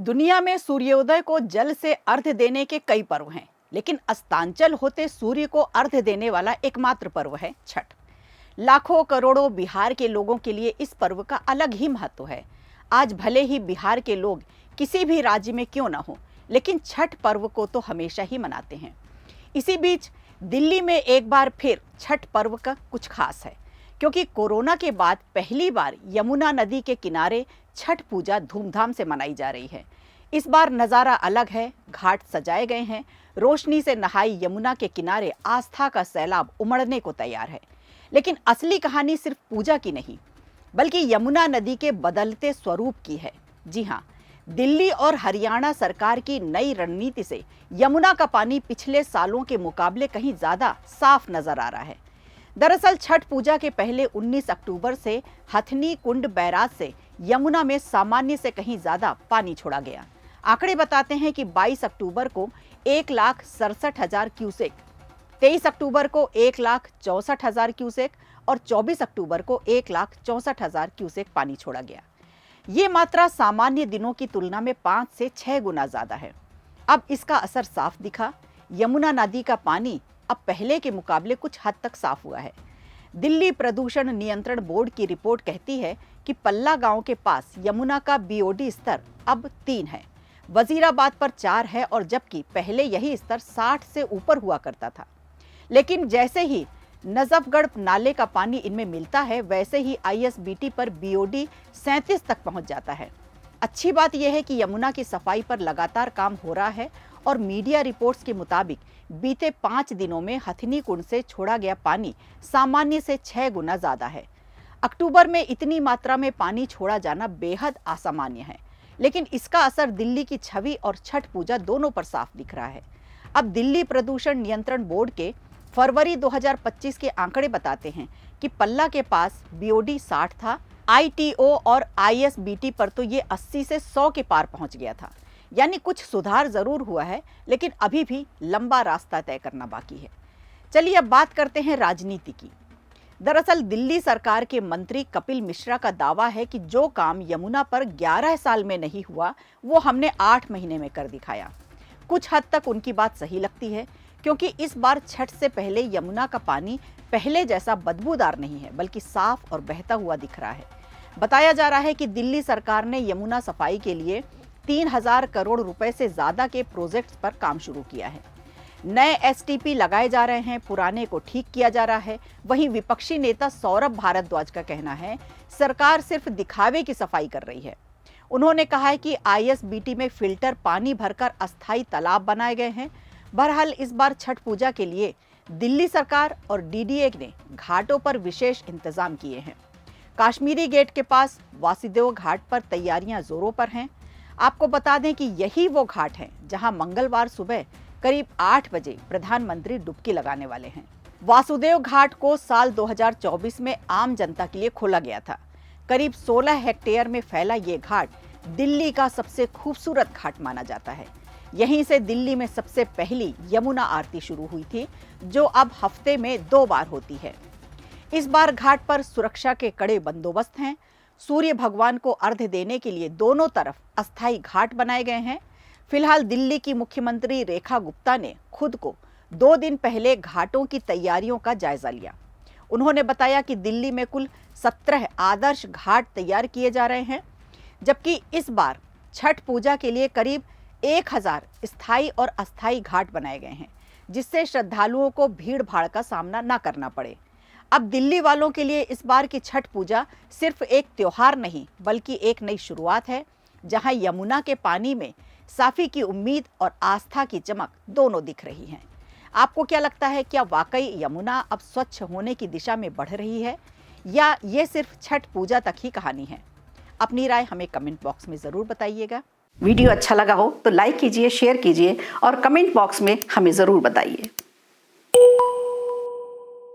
दुनिया में सूर्योदय को जल से अर्घ्य देने के कई पर्व हैं, लेकिन अस्तांचल होते सूर्य को अर्घ्य देने वाला एकमात्र पर्व है छठ। लाखों करोड़ों बिहार के लोगों के लिए इस पर्व का अलग ही महत्व है। आज भले ही बिहार के लोग किसी भी राज्य में क्यों न हो, लेकिन छठ पर्व को तो हमेशा ही मनाते हैं। इसी बीच दिल्ली में एक बार फिर छठ पर्व का कुछ खास है, क्योंकि कोरोना के बाद पहली बार यमुना नदी के किनारे छठ पूजा धूमधाम से मनाई जा रही है। इस बार नज़ारा अलग है, घाट सजाए गए हैं, रोशनी से नहाई यमुना के किनारे आस्था का सैलाब उमड़ने को तैयार है। लेकिन असली कहानी सिर्फ पूजा की नहीं, बल्कि यमुना नदी के बदलते स्वरूप की है। जी हाँ, दिल्ली और हरियाणा सरकार की नई रणनीति से यमुना का पानी पिछले सालों के मुकाबले कहीं ज़्यादा साफ नजर आ रहा है। दरअसल छठ पूजा के पहले 19 अक्टूबर से हथनी कुंड बैराज से यमुना में सामान्य से कहीं ज़्यादा पानी छोड़ा गया। आंकड़े बताते हैं कि 22 अक्टूबर को 1,67,000 क्यूसेक, 23 अक्टूबर को 1,64,000 क्यूसेक और 24 अक्टूबर को 1,64,000 क्यूसेक पानी छोड़ा गया। ये मात्रा सामान्य दिनों की तुलना में 5 से 6 गुना ज़्यादा है। अब इसका असर साफ दिखा। यमुना नदी का पानी अब पहले के मुकाबले कुछ हद तक साफ हुआ है। दिल्ली प्रदूषण नियंत्रण बोर्ड की रिपोर्ट कहती है कि पल्ला गांव के पास यमुना का बीओडी स्तर अब 3 है, वजीराबाद पर 4 है, और जबकि पहले यही स्तर 60 से ऊपर हुआ करता था। लेकिन जैसे ही नजफगढ़ नाले का पानी इनमें मिलता है, वैसे ही आईएसबीटी पर बीओडी 37 तक पहुंच जाता है। अच्छी बात यह है कि यमुना की सफाई पर लगातार काम हो रहा है और मीडिया रिपोर्ट्स के मुताबिक बीते 5 दिनों में हथनी कुंड से छोड़ा गया पानी सामान्य से 6 गुना ज़्यादा है। अक्टूबर में इतनी मात्रा में पानी छोड़ा जाना बेहद असामान्य है, लेकिन इसका असर दिल्ली की छवि और छठ पूजा दोनों पर साफ दिख रहा है। अब दिल्ली प्रदूषण नियंत्रण बोर्ड के फरवरी 2025 के आंकड़े बताते हैं कि पल्ला के पास बीओडी 60 था, आईटीओ और आईएसबीटी पर तो ये 80 से 100 के पार पहुंच गया था। यानी कुछ सुधार जरूर हुआ है, लेकिन अभी भी लंबा रास्ता तय करना बाकी है। चलिए अब बात करते हैं राजनीति की। दरअसल दिल्ली सरकार के मंत्री कपिल मिश्रा का दावा है कि जो काम यमुना पर 11 साल में नहीं हुआ, वो हमने 8 महीने में कर दिखाया। कुछ हद तक उनकी बात सही लगती है, क्योंकि इस बार छठ से पहले यमुना का पानी पहले जैसा बदबूदार नहीं है, बल्कि साफ और बहता हुआ दिख रहा है। बताया जा रहा है कि दिल्ली सरकार ने यमुना सफाई के लिए 3,000 करोड़ रुपए से ज्यादा के प्रोजेक्ट्स पर काम शुरू किया है। नए एसटीपी लगाए जा रहे हैं, पुराने को ठीक किया जा रहा है। वहीं विपक्षी नेता सौरभ भारद्वाज का कहना है, सरकार सिर्फ दिखावे की सफाई कर रही है। उन्होंने कहा है कि आईएसबीटी में फिल्टर पानी भरकर अस्थायी तालाब बनाए गए हैं। बहरहाल इस बार छठ पूजा के लिए दिल्ली सरकार और डीडीए ने घाटों पर विशेष इंतजाम किए हैं। काश्मीरी गेट के पास वासुदेव घाट पर तैयारियां जोरों पर हैं। आपको बता दें कि यही वो घाट है जहां मंगलवार सुबह करीब 8 बजे प्रधानमंत्री डुबकी लगाने वाले हैं। वासुदेव घाट को साल 2024 में आम जनता के लिए खोला गया था। करीब 16 हेक्टेयर में फैला ये घाट दिल्ली का सबसे खूबसूरत घाट माना जाता है। यहीं से दिल्ली में सबसे पहली यमुना आरती शुरू हुई थी, जो अब हफ्ते में 2 बार होती है। इस बार घाट पर सुरक्षा के कड़े बंदोबस्त हैं। सूर्य भगवान को अर्घ्य देने के लिए दोनों तरफ अस्थायी घाट बनाए गए हैं। फिलहाल दिल्ली की मुख्यमंत्री रेखा गुप्ता ने खुद को 2 दिन पहले घाटों की तैयारियों का जायजा लिया। उन्होंने बताया कि दिल्ली में कुल 17 आदर्श घाट तैयार किए जा रहे हैं, जबकि इस बार छठ पूजा के लिए करीब 1,000 स्थायी और अस्थायी घाट बनाए गए हैं, जिससे श्रद्धालुओं को भीड़ भाड़ का सामना न करना पड़े। अब दिल्ली वालों के लिए इस बार की छठ पूजा सिर्फ एक त्योहार नहीं, बल्कि एक नई शुरुआत है, जहां यमुना के पानी में साफी की उम्मीद और आस्था की चमक दोनों दिख रही हैं। आपको क्या लगता है, क्या वाकई यमुना अब स्वच्छ होने की दिशा में बढ़ रही है, या ये सिर्फ छठ पूजा तक ही कहानी है? अपनी राय हमें कमेंट बॉक्स में ज़रूर बताइएगा। वीडियो अच्छा लगा हो तो लाइक कीजिए, शेयर कीजिए और कमेंट बॉक्स में हमें ज़रूर बताइए।